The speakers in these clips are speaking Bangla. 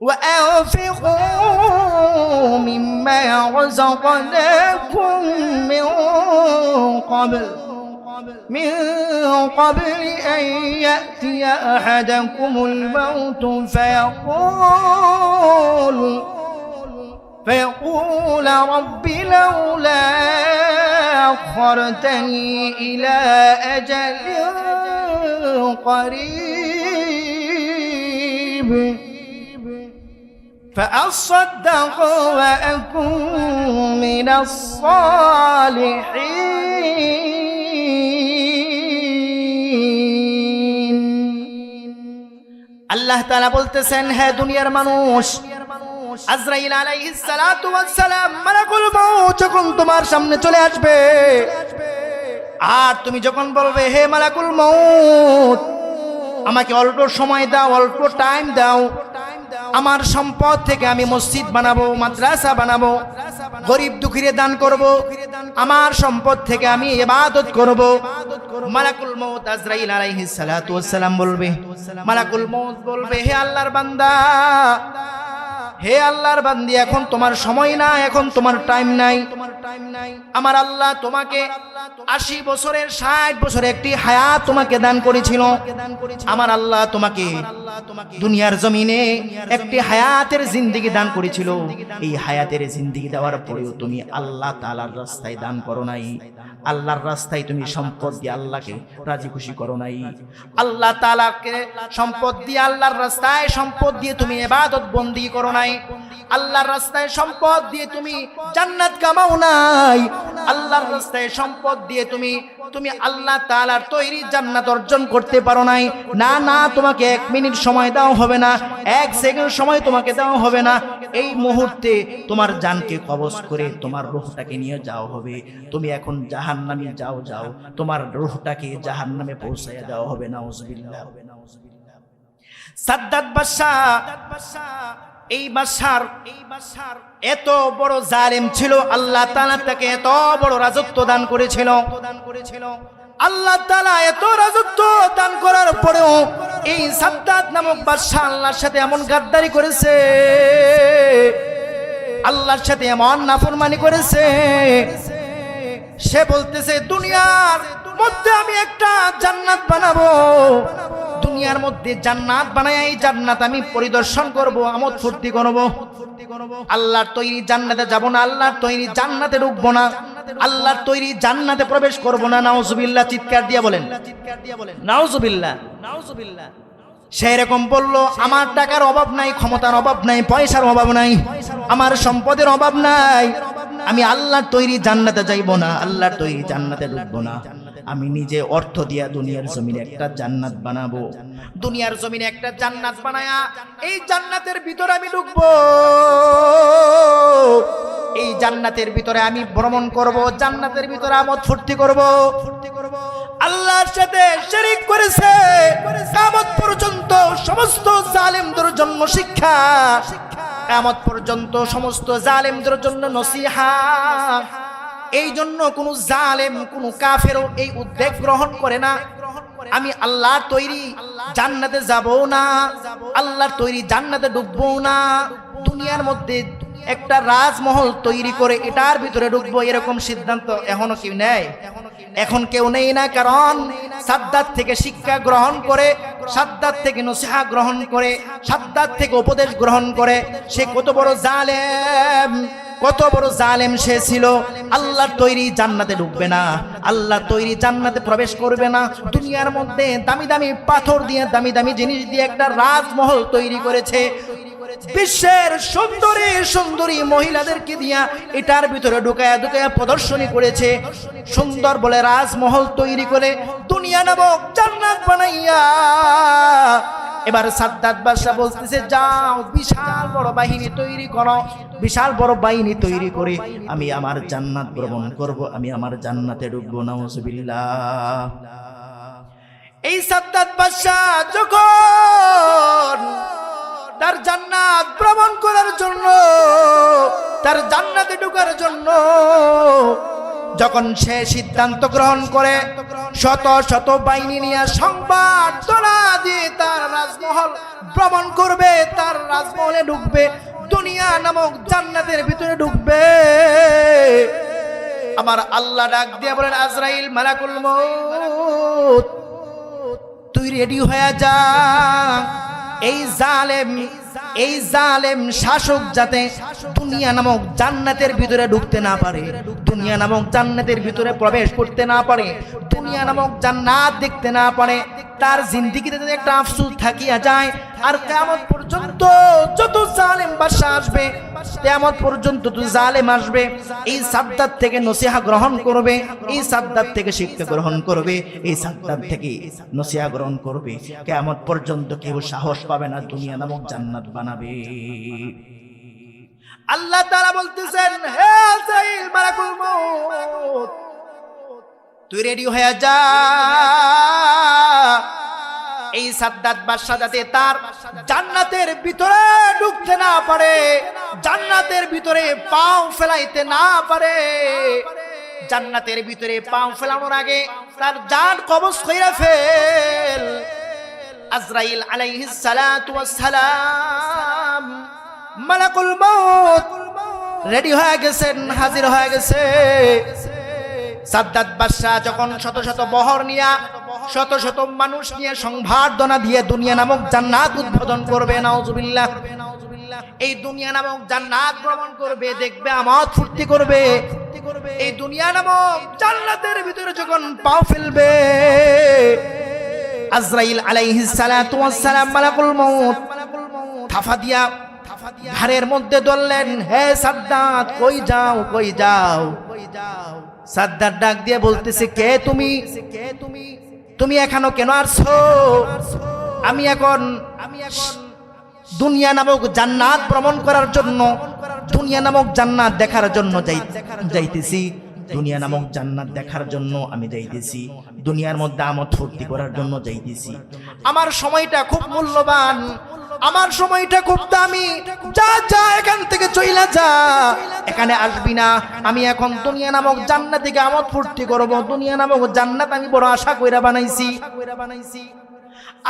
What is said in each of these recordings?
وأنفقوا مما رزقناكم من قبل أن يأتي أحدكم الموت فيقول رب لولا أخرتني إلى أجل قريب فأصدق وأكن من الصالحين আল্লাহ তাআলা বলতেছেন, হে দুনিয়ার মানুষ, আজরাইল আলাইহিস সালাতু ওয়াস সালাম মালাকুল মউত যখন তোমার সামনে চলে আসবে, আর তুমি যখন বলবে, হে মালাকুল মউত, আমাকে অল্প সময় দাও, অল্প টাইম দাও, আমার সম্পদ থেকে আমি মসজিদ বানাবো, মাদ্রাসা বানাবো, গরিব দুঃখীরে দান করব, আমার সম্পদ থেকে আমি ইবাদত করব। মালাকুল মউত আজরাইল আলাইহিস সালাতু ওয়াস সালাম বলবে, মালাকুল মউত বলবে, হে আল্লাহর বান্দা, হে আল্লাহর বান্দি, এখন তোমার সময় না, এখন তোমার টাইম নাই। আমার আল্লাহ তোমাকে 80 বছরের 60 বছরের একটি হায়াত তোমাকে দান করেছিল। আমার আল্লাহ তোমাকে দুনিয়ার জমিনে একটি হায়াতের জিন্দেগি দান করেছিল। এই হায়াতের জিন্দেগি দেওয়ার পরেও তুমি আল্লাহ তাআলার রাস্তায় দান করো নাই, আল্লাহর রাস্তায় তুমি সম্পদ দিয়ে আল্লাহকে রাজি খুশি করো নাই। আল্লাহ তাআলাকে সম্পদ দিয়ে, আল্লাহর রাস্তায় সম্পদ দিয়ে তুমি ইবাদত বন্দেগী করো নাই, আল্লাহর রাস্তায় সম্পদ দিয়ে তুমি জান্নাত কামাও নাই, আল্লাহর রাস্তায় সম্পদ দিয়ে তুমি আল্লাহ তাআলার তৈরি জান্নাত অর্জন করতে পারো নাই। না না, তোমাকে 1 মিনিট সময় দেওয়া হবে না, 1 সেকেন্ড সময় তোমাকে দেওয়া হবে না। এই মুহূর্তে তোমার জানকে কবজ করে তোমার রূহটাকে নিয়ে যাওয়া হবে। তুমি এখন জাহান্নামে যাও, তোমার রূহটাকে জাহান্নামে পৌঁছায়া দেওয়া হবে। নাউজুবিল্লাহ। সাদ্দাত বাদশা, এই বাদশার এত বড় জালেম ছিল, আল্লাহ তাআলা তাকে এত বড় রাজত্ব দান করেছিল। আল্লাহ তাআলা এত রাজত্ব দান করার পরেও এই সাদ্দাত নামক বাদশা আল্লাহর সাথে এমন গাদ্দারি করেছে, আল্লাহর সাথে এমন নাফরমানি করেছে। সে বলতেছে, দুনিয়ার মধ্যে আমি একটা জান্নাত বানাবো, দুনিয়ার মধ্যে জান্নাত বানায় এই জান্নাত আমি পরিদর্শন করব, আমোদ ফুর্তি করব। আল্লাহর তৈরি জান্নাতে যাব না, আল্লাহর তৈরি জান্নাতে ঢুকবো না, আল্লাহর তৈরি জান্নাতে প্রবেশ করব না। নাউজুবিল্লাহ। চিৎকার দিয়ে বলেন নাউজুবিল্লাহ। সে এরকম বলল, আমার টাকার অভাব নাই, ক্ষমতার অভাব নাই, পয়সার অভাব নাই, আমার সম্পদের অভাব নাই, আমি আল্লাহর তৈরি জান্নাতে যাইব না, আল্লাহর তৈরি জান্নাতে ঢুকবো না। আমি নিজে অর্থ দিয়া দুনিয়ার জমিনে একটা জান্নাত বানাবো, দুনিয়ার জমিনে একটা জান্নাত বানায়া এই জান্নাতের ভিতরে আমি ঢুকবো, এই জান্নাতের ভিতরে আমি ভ্রমণ করব, জান্নাতের ভিতরে আমোদ ফুর্তি করব। আল্লাহর সাথে শিরক করেছে, কিয়ামত পর্যন্ত সমস্ত জালেমদের জন্য শিক্ষা, কিয়ামত পর্যন্ত সমস্ত জালেমদের জন্য নসিহত। এই জন্য কোন জালেম, কোন কাফেরও এই উদ্যোগ গ্রহণ করে না, আমি আল্লাহর তৈরি জান্নাতে যাব না, আল্লাহর তৈরি জান্নাতে ঢুকবো না, দুনিয়ার মধ্যে একটা রাজমহল তৈরি করে এটার ভিতরে ঢুকবো, এরকম সিদ্ধান্ত এখনো কেউ নেয়? এখন কেউ নেই না। কারণ সাদ্দাত থেকে শিক্ষা গ্রহণ করে, সাদ্দাত থেকে নসিহত গ্রহণ করে, সাদ্দাত থেকে উপদেশ গ্রহণ করে সে কত বড় জালেম, কত বড় জালেম সে ছিল। আল্লাহর তৈরি জান্নাতে ঢুকবে না, আল্লাহর তৈরি জান্নাতে প্রবেশ করবে না। দুনিয়ার মধ্যে দামি দামি পাথর দিয়ে, দামি দামি জিনিস দিয়ে একটা রাজমহল তৈরি করেছে, বিশ্বের সুন্দরী সুন্দরী মহিলাদেরকে দিয়া এটার ভিতরে ঢুকায়া ঢুকায়া প্রদর্শনী করেছে, সুন্দর বলে রাজমহল তৈরি করে দুনিয়া নামক জান্নাত বানাইয়া এবার সাদ্দাত বাদশা বলতেছে, যাও বিশাল বড় বাহিনী তৈরি করো, বিশাল বড় বাহিনী তৈরি করে আমি আমার জান্নাত ভ্রমণ করব, আমি আমার জান্নাতে ঢুকবো। নাউজুবিল্লাহ। এই সাদ্দাত বাদশা যখন তার জান্নাত ভ্রমণ করার জন্য, তার জান্নাতে ঢোকার জন্য যখন সে সিদ্ধান্ত গ্রহণ করে শত শত বাহিনী নিয়ে সংবাদ তোলা দিয়ে তার রাজমহল ভ্রমণ করবে, তার রাজমহলে ঢুকবে, দুনিয়া নামক জান্নাতের ভিতরে ঢুকবে। আমার আল্লাহ ডাক দিয়ে বলেন, আজরাইল মালাকুল মউত তুই রেডি হয়ে যা। এই জালেম শাসক যাতে দুনিয়া নামক জান্নাতের ভিতরে ঢুকতে না পারে, দুনিয়া নামক জান্নাতের ভিতরে প্রবেশ করতে না পারে, দুনিয়া নামক জান্নাত দেখতে না পারে, তার জিন্দেগিতে যদি একটা আফসোস থাকিয়া যায়। আর কিয়ামত পর্যন্ত যত জালেম বাদশা আসবে, কিয়ামত পর্যন্ত তো জালেম আসবে, এই সাদ্দাত থেকে নসিহা গ্রহণ করবে, এই সাদ্দাত থেকে শিক্ষা গ্রহণ করবে, এই সাদ্দাত থেকে নসিহা গ্রহণ করবে। কিয়ামত পর্যন্ত কেউ সাহস পাবে না দুনিয়া নামক জান্নাত বানাবে। আল্লাহ তাআলা বলতেছেন, হে আজরাইল মালাকুল মউত তুই রেডি হয়ে যা। এই সাদ্দাত বাদশা যাতে তার জান্নাতের ভিতরে ঢুকতে না পারে, জান্নাতের ভিতরে পাও ফেলাইতে না পারে, জান্নাতের ভিতরে পাও ফেলানোর আগে তার জান কবজ কইরা ফেল। আজরাইল আলাইহিস সালাতু ওয়াস সালাম মালাকুল মউত রেডি হয়ে গেছেন, হাজির হয়ে গেছে। সাদ্দাত বাদশা যখন শত শত বহর নিয়া, শত শত মানুষ নিয়ে সংবর্ধনা দিয়ে দুনিয়া নামক জান্নাত উদ্বোধন করবে, নাউজুবিল্লাহ, এই দুনিয়া নামক জান্নাত ভ্রমণ করবে, দেখবে, আমোদ ফুর্তি করবে। এই দুনিয়া নামক জান্নাতের ভিতরে যখন পাও ফেলবে, আজরাইল আলাইহিস সালাতু ওয়াস সালাম মালাকুল মউত থাফা দিয়া ঘাড়ের মধ্যে ধরলেন, হে সাদ্দাত কই যাও, কই যাও। সাদ্দাত ডাক দিয়ে বলতেছে, কে তুমি, তুমি এখনো কেন আসছো? আমি এখন দুনিয়া নামক জান্নাত ভ্রমণ করার জন্য, দুনিয়া নামক জান্নাত দেখার জন্য যাইতেছি, দুনিয়া নামক জান্নাত দেখার জন্য আমি যাইতেছি, দুনিয়ার মধ্যে আমোদ ফুর্তি করার জন্য যাইতেছি। আমার সময়টা খুব মূল্যবান, আমার সময়টা খুব দামি, যা যা এখান থেকে চইলা যা, এখানে আসবি না। আমি এখন দুনিয়া নামক জান্নাত থেকে আমোদ ফুর্তি করব, দুনিয়া নামক জান্নাত আমি বড় আশা কইরা বানাইছি।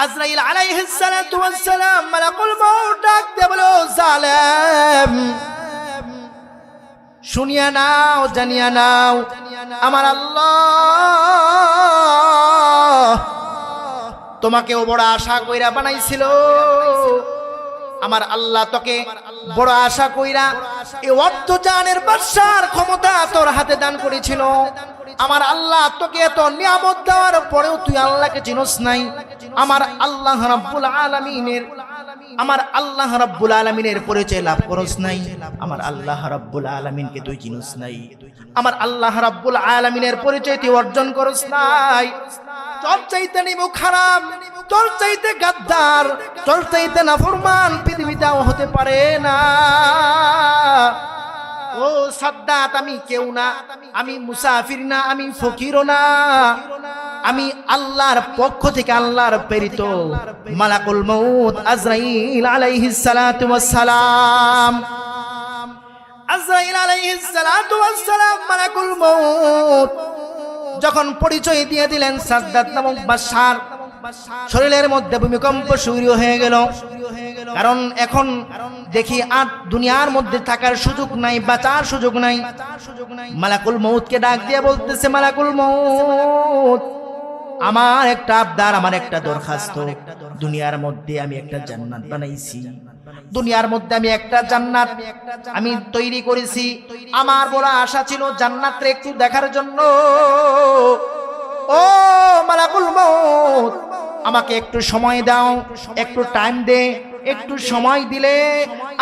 আজরাইল আলাইহিস সালাতু ওয়াস সালাম মালাকুল মউত ডাক দিয়ে বলো, জালেম শুনিয়া নাও, জানিয়া নাও, আমার আল্লাহ তোমাকেও বড় আশা কইরা বানাইছিল। আমার আল্লাহ তোকে বড় আশা কইরা এই অর্ধ জানের বাদশার ক্ষমতা তোর হাতে দান করেছিল। আমার আল্লাহ তোকে এত নিয়ামত দেওয়ার পরেও তুই আল্লাহকে চিনস নাই। আমার আল্লাহ রাব্বুল আলামিনের, আমার আল্লাহ রাব্বুল আলামিনের পরিচয় লাভ করস নাই। আমার আল্লাহ রাব্বুল আলামিনকে তুই চিনস নাই। আমার আল্লাহ রাব্বুল আলামিনের পরিচয় তুই অর্জন করস নাই। তোর চাইতে নিমু খারাপ, তোর চাইতে গাদ্দার, তোর চাইতে নাফরমান পৃথিবীতে হতে পারে না। ও সাদ্দাত, আমি কেউ না, আমি মুসাফির না, আমি ফকিরও না, আমি আল্লাহর পক্ষ থেকে আল্লাহর প্রেরিত মালাকুল মউত আজরাইল আলাইহিস সালাতু ওয়াস সালাম। আজরাইল আলাইহিস সালাতু ওয়াস সালাম মালাকুল মউত যখন পরিচয় দিয়ে দিলেন সাদ্দাত নামক বাদশার, শরীরের মধ্যে ভূমিকম্প শুরু হয়ে গেল। কারণ এখন দেখি আর দুনিয়ার মধ্যে থাকার সুযোগ নাই, বাঁচার সুযোগ নাই। মালাকুল মউতকে ডাক দিয়ে বলতেছে, মালাকুল মউত আমার একটা আবদার, আমার একটা দরখাস্ত। দুনিয়ার মধ্যে আমি একটা জান্নাত বানাইছি, দুনিয়ার মধ্যে আমি একটা জান্নাত আমি তৈরি করেছি। আমার বড় আশা ছিল জান্নাতরে একটু দেখার জন্য। ও মালাকুল মউত, আমাকে একটু সময় দাও, একটু টাইম দে। একটু সময় দিলে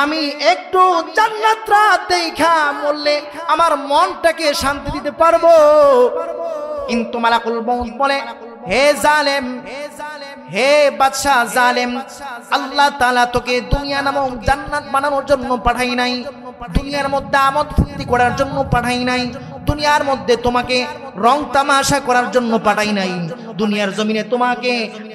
আমি একটু জান্নাতটা দেখা মরলে আমার মনটাকে শান্তি দিতে পারবো। কিন্তু মালাকুল মউত বলে, হে জালেম, হে বাদশা জালেম, আল্লাহ তাআলা তোকে দুনিয়া নামক জান্নাত বানানোর জন্য পাঠাই নাই, দুনিয়ার মধ্যে আমোদ ফুর্তি করার জন্য পাঠাই নাই, দুনিয়ার মধ্যে তোমাকে রং তামাশা করার জন্য পাঠাই নাই, দুনিয়ার জমিনে তোমাকে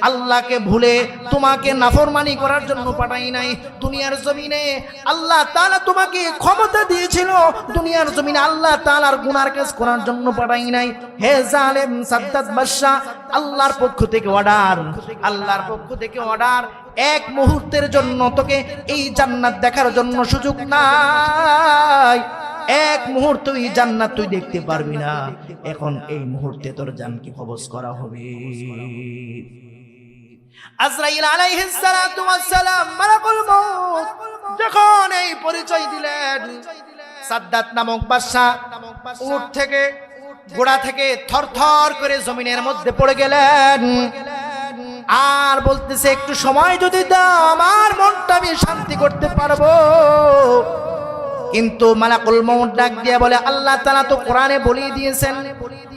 আল্লাহকে ভুলে তোমাকে নাফরমানি করার জন্য পাঠাই নাই। দুনিয়ার জমিনে আল্লাহ তাআলা তোমাকে ক্ষমতা দিয়েছিল, দুনিয়ার জমিনে আল্লাহ তাআলার গুনার কাজ করার জন্য পাঠাই নাই। হে জালেম সাদ্দাত বাদশা, আল্লাহর পক্ষ থেকে অর্ডার, আল্লাহর পক্ষ থেকে অর্ডার, এক মুহূর্তের জন্য তোকে এই জান্নাত দেখার জন্য সুযোগ নাই। এক মুহূর্ত এই জান্নাত তুই দেখতে পারবি না। এখন এই মুহূর্তে তোর জানকে কবজ করা হবে। আজরাইল আলাইহিস সালাতু ওয়াস সালাম মালাকুল মউত যখন এই পরিচয় দিলেন, সাদ্দাত নামক বাদশা উট থেকে ঘোড়া থেকে থরথর করে জমিনের মধ্যে পড়ে গেলেন আর বলতেছে, একটু সময় যদি দাও আমার মনটা আমি শান্তি করতে পারবো। কিন্তু মালাকুল মউত ডাক দিয়ে বলে, আল্লাহ তাআলা তো কোরআনে বলে দিয়েছেন,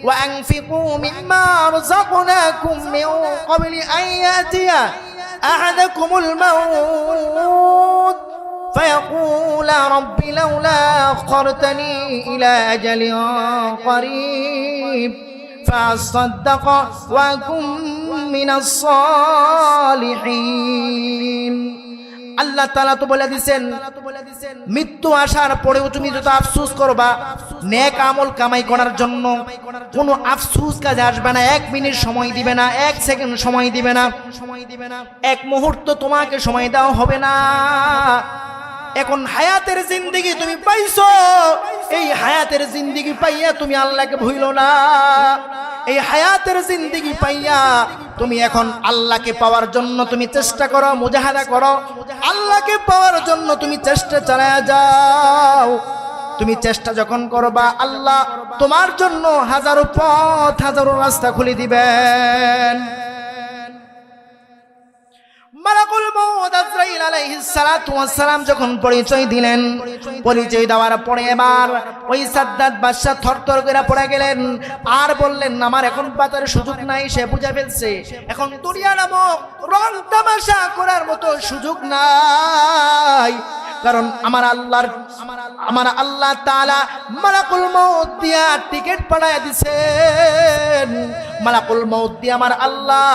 ওয়া আনফিকু মিম্মা রাযাকনাকুম মিন ক্বাবলি আন ইয়াতিয়া আহাদাকুমুল মাউত ফায়াকুলা রাব্বি লাউলা আখখারতানি ইলা আজালিন করিব ফাসাদ্দাক ওয়া আকুম মিনাস সালিহিন। আল্লাহ তাআলা তো বলে দিয়েছেন, মৃত্যু আসার পরেও তুমি যত আফসোস করবা, নেক আমল কামাই করার জন্য কোনো আফসোস কাজে আসবে না। 1 মিনিট সময় দিবে না, 1 সেকেন্ড সময় দিবে না, 1 মুহূর্ত তোমাকে সময় দেওয়া হবে না। এখন হায়াতের জিন্দেগি তুমি পাইছো, এই হায়াতের জিন্দেগি পাইয়া তুমি আল্লাহকে ভুলো না। এই হায়াতের জিন্দেগি পাইয়া তুমি এখন আল্লাহকে পাওয়ার জন্য তুমি চেষ্টা করো, মুজাহাদা করো। আল্লাহকে পাওয়ার জন্য তুমি চেষ্টা চালায়া যাও। তুমি চেষ্টা যখন করবা, আল্লাহ তোমার জন্য হাজারো পথ, হাজারো রাস্তা খুলে দিবেন। মালাকুল মউত আজরাইল আলাইহিস সালাতু ওয়াস সালাম যখন পরিচয় দিলেন, পরিচয় দেওয়ার পরে এবার ওই সাদ্দাত বাদশা থরথর করে পড়ে গেলেন আর বললেন, আমার এখন বাঁচার সুযোগ নাই। সে বুঝে ফেলছে এখন দুনিয়া নামক রং তামাশা করার মতো সুযোগ নাই, কারণ আমার আল্লাহ তাআলা মালাকুল মউত দিয়া টিকিট পাঠায় দিয়েছেন। মালাকুল মউত দিয়ে আমার আল্লাহ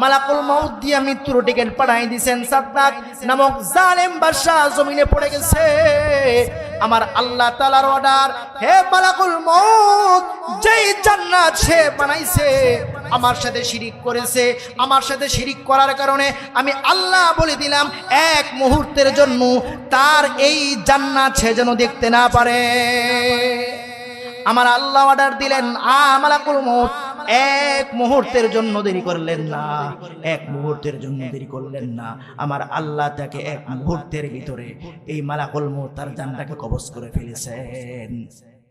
মালাকুল মউত দিয়া মৃত্যুর টিকিট পাঠায় দিয়েছেন। সাদ্দাত নামক জালেম বাদশা জমিনে পড়ে গেছে। আমার আল্লাহ তাআলার অর্ডার, হে মালাকুল মউত, যেই জান্নাত সে বানাইছে আমার সাথে শিরিক করেছে, আমার সাথে শিরিক করার কারণে আমি আল্লাহ বলে দিলাম 1 মুহূর্তের জন্য তার এই জান্নাত সে যেন দেখতে না পারে। আমার আল্লাহ অর্ডার দিলেন, মালাকুল মউত 1 মুহূর্তের জন্য দেরি করলেন না, 1 মুহূর্তের জন্য দেরি করলেন না। আমার আল্লাহ তাকে 1 মুহূর্তের ভিতরে এই মালাকুল মউত তার জানটাকে কবজ করে ফেলেছেন।